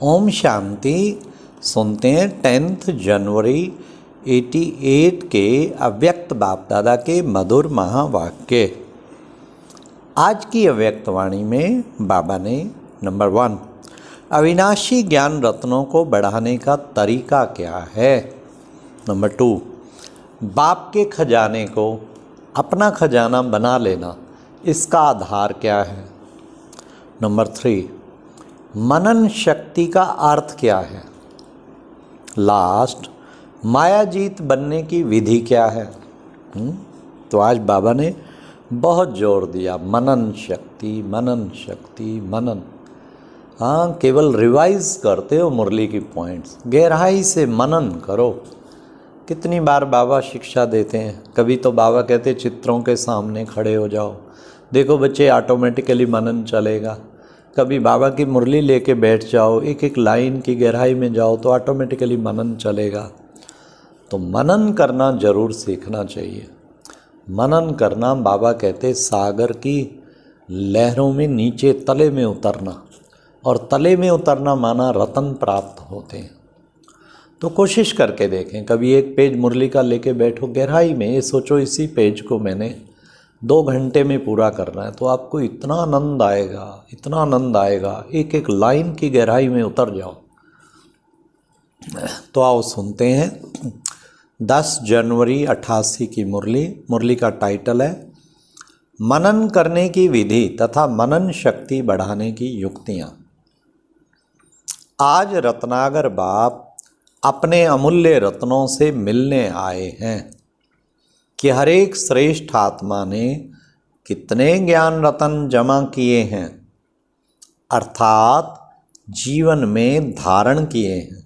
ओम शांति। सुनते हैं 10 जनवरी 88 के अव्यक्त बाप दादा के मधुर महावाक्य। आज की अव्यक्त वाणी में बाबा ने नंबर 1 अविनाशी ज्ञान रत्नों को बढ़ाने का तरीका क्या है। नंबर 2 बाप के खजाने को अपना खजाना बना लेना, इसका आधार क्या है। नंबर 3 मनन शक्ति का अर्थ क्या है। लास्ट माया जीत बनने की विधि क्या है। तो आज बाबा ने बहुत जोर दिया मनन शक्ति, मनन शक्ति, मनन। हाँ, केवल रिवाइज करते हो मुरली की पॉइंट्स, गहराई से मनन करो। कितनी बार बाबा शिक्षा देते हैं। कभी तो बाबा कहते चित्रों के सामने खड़े हो जाओ, देखो बच्चे ऑटोमेटिकली मनन चलेगा। कभी बाबा की मुरली लेके बैठ जाओ, एक एक लाइन की गहराई में जाओ तो ऑटोमेटिकली मनन चलेगा। तो मनन करना जरूर सीखना चाहिए। मनन करना बाबा कहते सागर की लहरों में नीचे तले में उतरना, और तले में उतरना माना रतन प्राप्त होते हैं। तो कोशिश करके देखें, कभी एक पेज मुरली का लेके बैठो गहराई में, ये सोचो इसी पेज को मैंने 2 घंटे में पूरा करना है, तो आपको इतना आनंद आएगा, इतना आनंद आएगा। एक एक लाइन की गहराई में उतर जाओ। तो आओ सुनते हैं 10 जनवरी 88 की मुरली का टाइटल है मनन करने की विधि तथा मनन शक्ति बढ़ाने की युक्तियाँ। आज रत्नागर बाप अपने अमूल्य रत्नों से मिलने आए हैं कि हर एक श्रेष्ठ आत्मा ने कितने ज्ञान रतन जमा किए हैं, अर्थात जीवन में धारण किए हैं।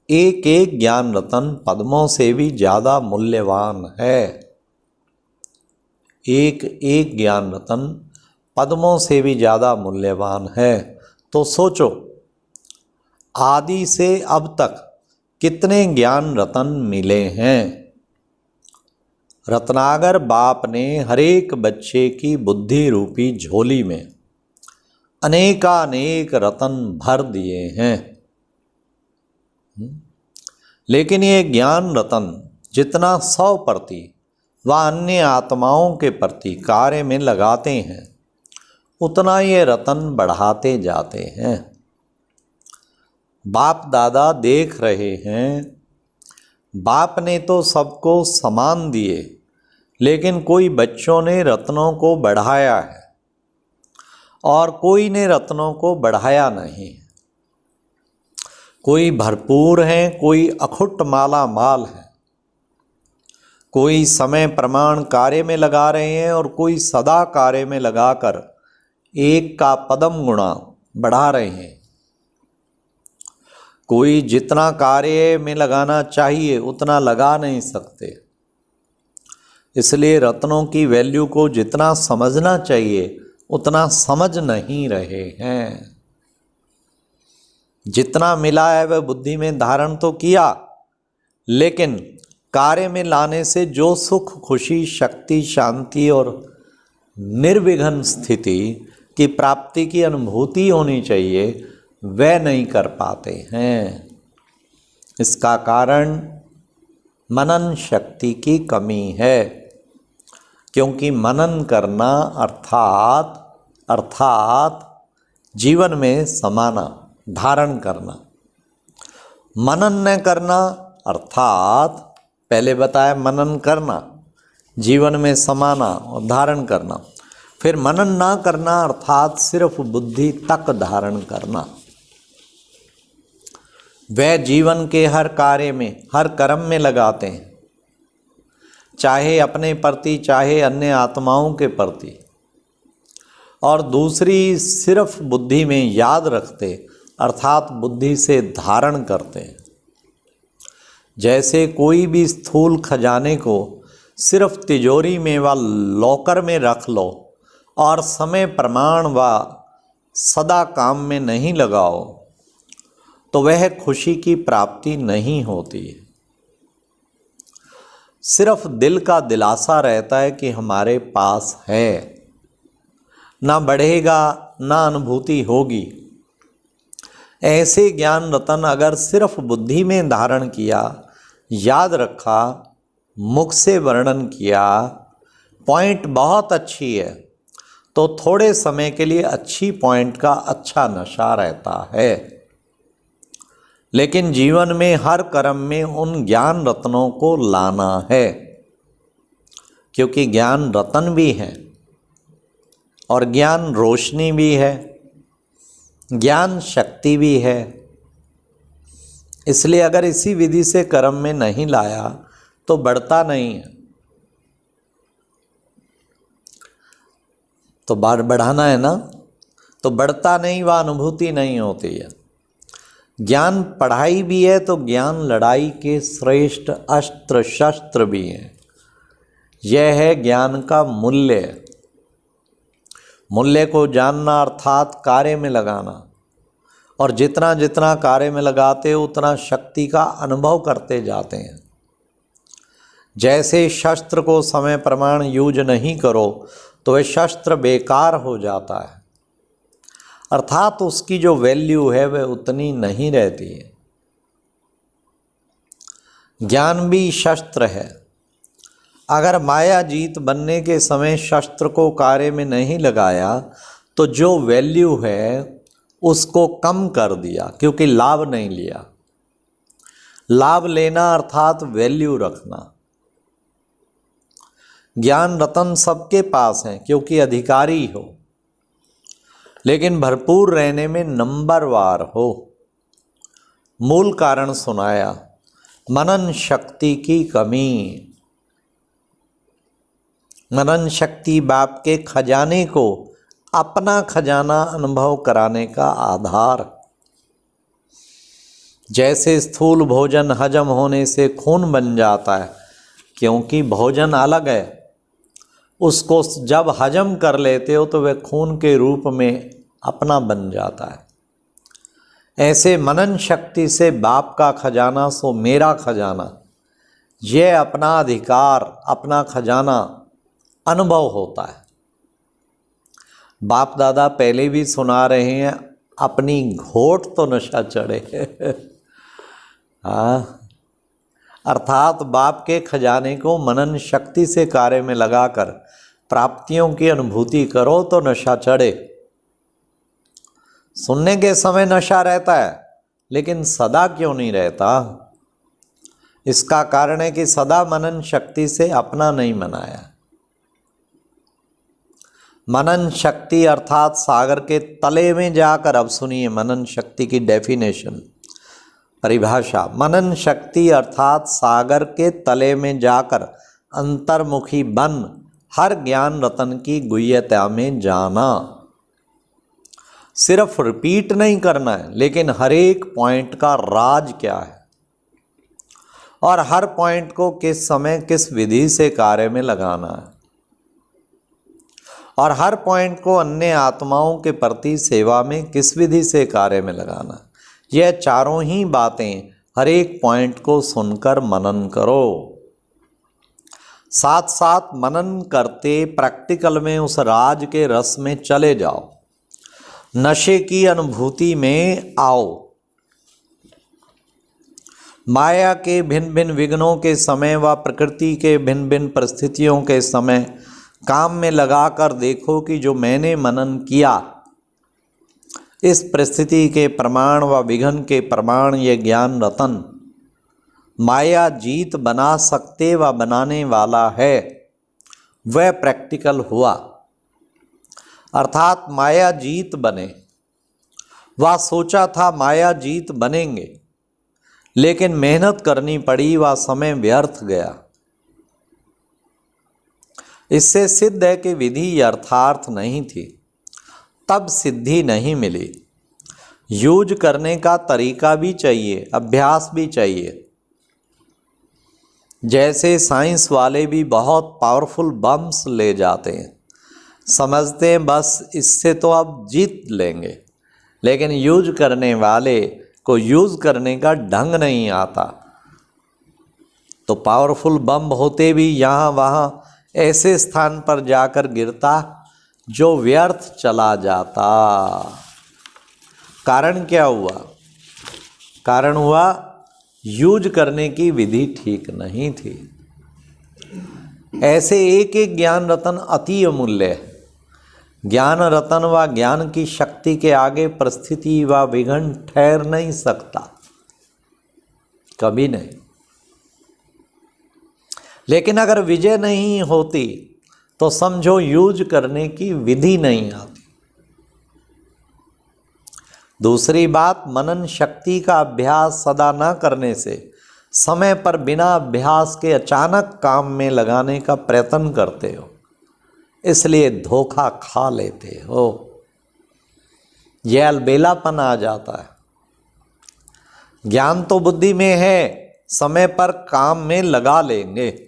एक एक ज्ञान रतन पद्मों से भी ज़्यादा मूल्यवान है। एक एक ज्ञान रतन पद्मों से भी ज़्यादा मूल्यवान है। तो सोचो, आदि से अब तक कितने ज्ञान रतन मिले हैं। रत्नागर बाप ने हर एक बच्चे की बुद्धि रूपी झोली में अनेकानेक रतन भर दिए हैं। लेकिन ये ज्ञान रतन जितना 100% व अन्य आत्माओं के प्रति कार्य में लगाते हैं, उतना ये रतन बढ़ाते जाते हैं। बाप दादा देख रहे हैं, बाप ने तो सबको समान दिए, लेकिन कोई बच्चों ने रत्नों को बढ़ाया है और कोई ने रत्नों को बढ़ाया नहीं। कोई भरपूर हैं, कोई अखुट माला माल है। कोई समय प्रमाण कार्य में लगा रहे हैं और कोई सदा कार्य में लगाकर एक का पदम गुणा बढ़ा रहे हैं। कोई जितना कार्य में लगाना चाहिए उतना लगा नहीं सकते। इसलिए रत्नों की वैल्यू को जितना समझना चाहिए उतना समझ नहीं रहे हैं। जितना मिला है वह बुद्धि में धारण तो किया, लेकिन कार्य में लाने से जो सुख, खुशी, शक्ति, शांति और निर्विघ्न स्थिति की प्राप्ति की अनुभूति होनी चाहिए, वह नहीं कर पाते हैं। इसका कारण मनन शक्ति की कमी है। क्योंकि मनन करना अर्थात जीवन में समाना, धारण करना। मनन न करना अर्थात पहले बताया मनन करना, जीवन में समाना और धारण करना। फिर मनन ना करना अर्थात सिर्फ बुद्धि तक धारण करना। वह जीवन के हर कार्य में, हर कर्म में लगाते हैं, चाहे अपने प्रति चाहे अन्य आत्माओं के प्रति, और दूसरी सिर्फ बुद्धि में याद रखते अर्थात बुद्धि से धारण करते हैं। जैसे कोई भी स्थूल खजाने को सिर्फ तिजोरी में व लॉकर में रख लो और समय प्रमाण व सदा काम में नहीं लगाओ, तो वह खुशी की प्राप्ति नहीं होती है। सिर्फ दिल का दिलासा रहता है कि हमारे पास है, ना बढ़ेगा ना अनुभूति होगी। ऐसे ज्ञान रतन अगर सिर्फ बुद्धि में धारण किया, याद रखा, मुख से वर्णन किया, पॉइंट बहुत अच्छी है, तो थोड़े समय के लिए अच्छी पॉइंट का अच्छा नशा रहता है। लेकिन जीवन में हर कर्म में उन ज्ञान रत्नों को लाना है, क्योंकि ज्ञान रतन भी है और ज्ञान रोशनी भी है, ज्ञान शक्ति भी है। इसलिए अगर इसी विधि से कर्म में नहीं लाया तो बढ़ता नहीं है। तो बढ़ाना है ना, तो बढ़ता नहीं, वह अनुभूति नहीं होती है। ज्ञान पढ़ाई भी है तो ज्ञान लड़ाई के श्रेष्ठ अस्त्र शस्त्र भी हैं। यह है ज्ञान का मूल्य। मूल्य को जानना अर्थात कार्य में लगाना, और जितना जितना कार्य में लगाते हो उतना शक्ति का अनुभव करते जाते हैं। जैसे शस्त्र को समय प्रमाण यूज नहीं करो तो वह शस्त्र बेकार हो जाता है, अर्थात उसकी जो वैल्यू है वह उतनी नहीं रहती है। ज्ञान भी शस्त्र है। अगर माया जीत बनने के समय शस्त्र को कार्य में नहीं लगाया तो जो वैल्यू है उसको कम कर दिया, क्योंकि लाभ नहीं लिया। लाभ लेना अर्थात वैल्यू रखना। ज्ञान रतन सबके पास है क्योंकि अधिकारी हो, लेकिन भरपूर रहने में नंबरवार हो। मूल कारण सुनाया, मनन शक्ति की कमी। मनन शक्ति बाप के खजाने को अपना खजाना अनुभव कराने का आधार। जैसे स्थूल भोजन हजम होने से खून बन जाता है, क्योंकि भोजन अलग है, उसको जब हजम कर लेते हो तो वह खून के रूप में अपना बन जाता है। ऐसे मनन शक्ति से बाप का खजाना सो मेरा खजाना, यह अपना अधिकार, अपना खजाना अनुभव होता है। बाप दादा पहले भी सुना रहे हैं, अपनी घोट तो नशा चढ़े। हाँ, अर्थात बाप के खजाने को मनन शक्ति से कार्य में लगाकर प्राप्तियों की अनुभूति करो तो नशा चढ़े। सुनने के समय नशा रहता है, लेकिन सदा क्यों नहीं रहता? इसका कारण है कि सदा मनन शक्ति से अपना नहीं मनाया। मनन शक्ति अर्थात सागर के तले में जाकर, अब सुनिए मनन शक्ति की डेफिनेशन, परिभाषा। मनन शक्ति अर्थात सागर के तले में जाकर अंतर्मुखी बन हर ज्ञान रतन की गुह्यता में जाना। सिर्फ रिपीट नहीं करना है, लेकिन हर एक पॉइंट का राज क्या है और हर पॉइंट को किस समय किस विधि से कार्य में लगाना है, और हर पॉइंट को अन्य आत्माओं के प्रति सेवा में किस विधि से कार्य में लगाना। यह चारों ही बातें हर एक पॉइंट को सुनकर मनन करो। साथ साथ मनन करते प्रैक्टिकल में उस राज के रस में चले जाओ, नशे की अनुभूति में आओ। माया के भिन्न भिन्न विघ्नों के समय व प्रकृति के भिन्न भिन्न परिस्थितियों के समय काम में लगाकर देखो कि जो मैंने मनन किया, इस परिस्थिति के प्रमाण व विघ्न के प्रमाण ये ज्ञान रतन माया जीत बना सकते व बनाने वाला है, वह प्रैक्टिकल हुआ। अर्थात माया जीत बने। वह सोचा था माया जीत बनेंगे, लेकिन मेहनत करनी पड़ी, वह समय व्यर्थ गया। इससे सिद्ध है कि विधि यथार्थ नहीं थी, तब सिद्धि नहीं मिली। यूज करने का तरीका भी चाहिए, अभ्यास भी चाहिए। जैसे साइंस वाले भी बहुत पावरफुल बम्स ले जाते हैं, समझते हैं बस इससे तो अब जीत लेंगे, लेकिन यूज करने वाले को यूज करने का ढंग नहीं आता, तो पावरफुल बम होते भी यहाँ वहाँ ऐसे स्थान पर जाकर गिरता जो व्यर्थ चला जाता। कारण क्या हुआ? कारण हुआ यूज करने की विधि ठीक नहीं थी। ऐसे एक एक ज्ञान रतन अति अमूल्य है। ज्ञान रतन व ज्ञान की शक्ति के आगे परिस्थिति व विघ्न ठहर नहीं सकता, कभी नहीं। लेकिन अगर विजय नहीं होती तो समझो यूज करने की विधि नहीं आती। दूसरी बात, मनन शक्ति का अभ्यास सदा न करने से समय पर बिना अभ्यास के अचानक काम में लगाने का प्रयत्न करते हो, इसलिए धोखा खा लेते हो। यह अलबेलापन आ जाता है। ज्ञान तो बुद्धि में है, समय पर काम में लगा लेंगे,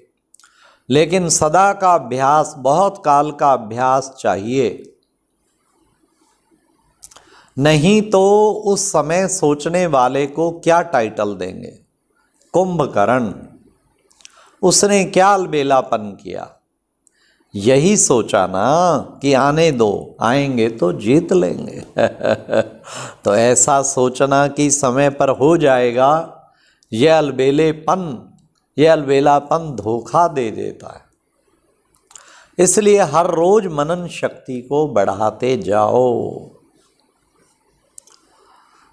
लेकिन सदा का अभ्यास, बहुत काल का अभ्यास चाहिए। नहीं तो उस समय सोचने वाले को क्या टाइटल देंगे? कुंभकर्ण। उसने क्या अलबेलापन किया? यही सोचा ना कि आने दो, आएंगे तो जीत लेंगे। तो ऐसा सोचना कि समय पर हो जाएगा, यह अलबेलापन धोखा दे देता है। इसलिए हर रोज मनन शक्ति को बढ़ाते जाओ।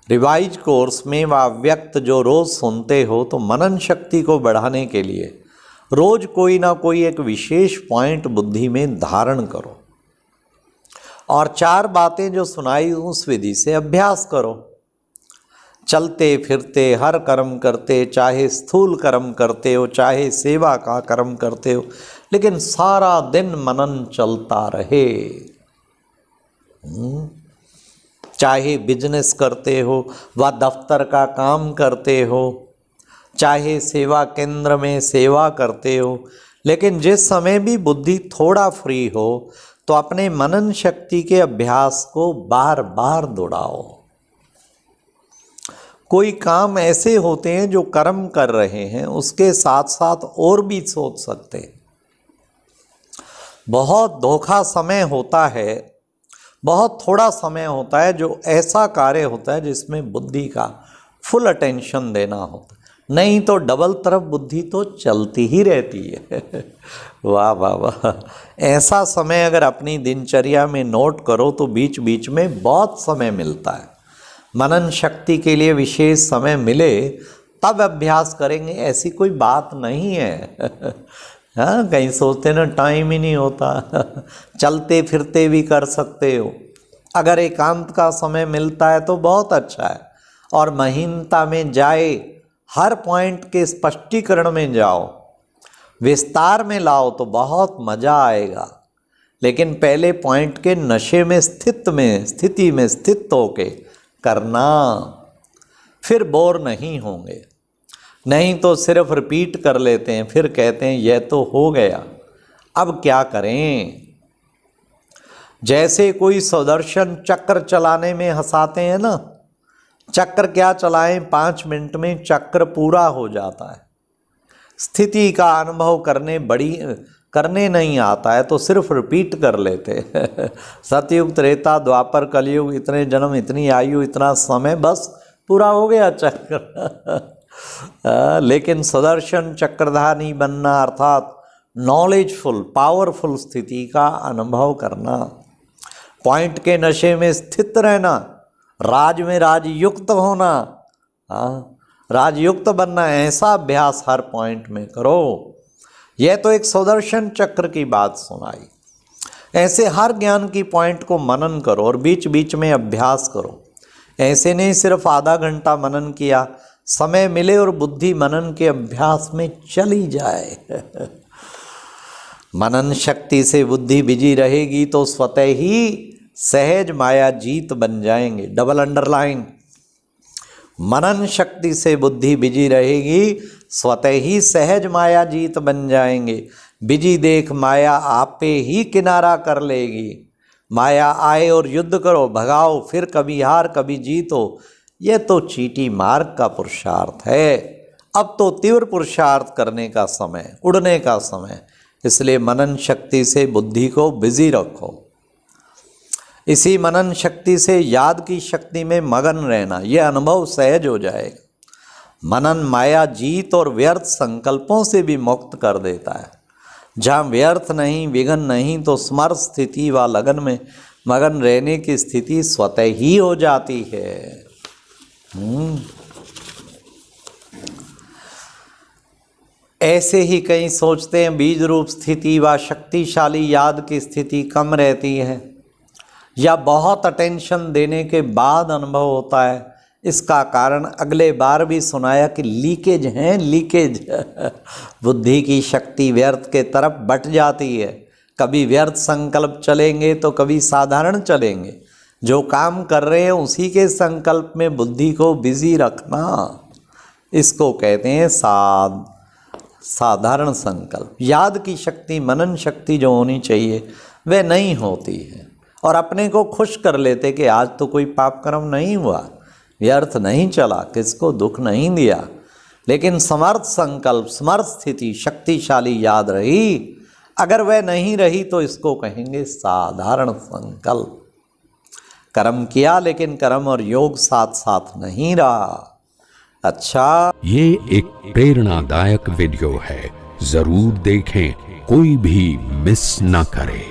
रिवाइज कोर्स में व व्यक्त जो रोज सुनते हो, तो मनन शक्ति को बढ़ाने के लिए रोज कोई ना कोई एक विशेष पॉइंट बुद्धि में धारण करो और 4 बातें जो सुनाई उस विधि से अभ्यास करो। चलते फिरते हर कर्म करते, चाहे स्थूल कर्म करते हो, चाहे सेवा का कर्म करते हो, लेकिन सारा दिन मनन चलता रहे। चाहे बिजनेस करते हो व दफ्तर का काम करते हो, चाहे सेवा केंद्र में सेवा करते हो, लेकिन जिस समय भी बुद्धि थोड़ा फ्री हो तो अपने मनन शक्ति के अभ्यास को बार बार दोहराओ। कोई काम ऐसे होते हैं जो कर्म कर रहे हैं, उसके साथ साथ और भी सोच सकते हैं। बहुत धोखा समय होता है, बहुत थोड़ा समय होता है जो ऐसा कार्य होता है जिसमें बुद्धि का फुल अटेंशन देना होता है, नहीं तो डबल तरफ बुद्धि तो चलती ही रहती है। वाह वाह वाह। ऐसा समय अगर अपनी दिनचर्या में नोट करो तो बीच बीच में बहुत समय मिलता है। मनन शक्ति के लिए विशेष समय मिले तब अभ्यास करेंगे, ऐसी कोई बात नहीं है। हाँ, कहीं सोचते ना टाइम ही नहीं होता। चलते फिरते भी कर सकते हो। अगर एकांत का समय मिलता है तो बहुत अच्छा है, और महीनता में जाए, हर पॉइंट के स्पष्टीकरण में जाओ, विस्तार में लाओ तो बहुत मज़ा आएगा। लेकिन पहले पॉइंट के नशे में स्थिति में स्थित होके करना, फिर बोर नहीं होंगे। नहीं तो सिर्फ रिपीट कर लेते हैं, फिर कहते हैं यह तो हो गया, अब क्या करें। जैसे कोई सुदर्शन चक्र चलाने में हंसाते हैं ना, चक्र क्या चलाएं, 5 मिनट में चक्र पूरा हो जाता है। स्थिति का अनुभव करने नहीं आता है तो सिर्फ रिपीट कर लेते। सतयुग, त्रेता, द्वापर, कलयुग, इतने जन्म, इतनी आयु, इतना समय, बस पूरा हो गया चक्र। लेकिन सुदर्शन चक्रधारी बनना अर्थात नॉलेजफुल, पावरफुल स्थिति का अनुभव करना, पॉइंट के नशे में स्थित रहना, राज में राजयुक्त होना, राजयुक्त बनना, ऐसा अभ्यास हर पॉइंट में करो। यह तो एक सुदर्शन चक्र की बात सुनाई। ऐसे हर ज्ञान की पॉइंट को मनन करो और बीच बीच में अभ्यास करो। ऐसे नहीं सिर्फ आधा घंटा मनन किया, समय मिले और बुद्धि मनन के अभ्यास में चली जाए। मनन शक्ति से बुद्धि बिजी रहेगी तो स्वतः ही सहज माया जीत बन जाएंगे। Double underline. मनन शक्ति से बुद्धि बिजी रहेगी, स्वतः ही सहज माया जीत बन जाएंगे। बिजी देख माया आपे ही किनारा कर लेगी। माया आए और युद्ध करो, भगाओ, फिर कभी हार कभी जीतो। यह तो चीटी मार्ग का पुरुषार्थ है। अब तो तीव्र पुरुषार्थ करने का समय, उड़ने का समय। इसलिए मनन शक्ति से बुद्धि को बिजी रखो। इसी मनन शक्ति से याद की शक्ति में मगन रहना, यह अनुभव सहज हो जाएगा। मनन माया जीत और व्यर्थ संकल्पों से भी मुक्त कर देता है। जहाँ व्यर्थ नहीं, विघन नहीं, तो स्मर स्थिति व लगन में मगन रहने की स्थिति स्वतः ही हो जाती है। ऐसे ही कई सोचते हैं बीज रूप स्थिति व शक्तिशाली याद की स्थिति कम रहती है या बहुत अटेंशन देने के बाद अनुभव होता है। इसका कारण अगले बार भी सुनाया कि लीकेज है, लीकेज। बुद्धि की शक्ति व्यर्थ के तरफ बट जाती है। कभी व्यर्थ संकल्प चलेंगे तो कभी साधारण चलेंगे। जो काम कर रहे हैं उसी के संकल्प में बुद्धि को बिजी रखना, इसको कहते हैं साधारण संकल्प। याद की शक्ति, मनन शक्ति जो होनी चाहिए वह नहीं होती है और अपने को खुश कर लेते कि आज तो कोई पाप कर्म नहीं हुआ, व्यर्थ नहीं चला, किसको दुख नहीं दिया। लेकिन समर्थ संकल्प, समर्थ स्थिति, शक्तिशाली याद रही, अगर वह नहीं रही तो इसको कहेंगे साधारण संकल्प। कर्म किया लेकिन कर्म और योग साथ साथ नहीं रहा। अच्छा, ये एक प्रेरणादायक वीडियो है, जरूर देखें, कोई भी मिस ना करे।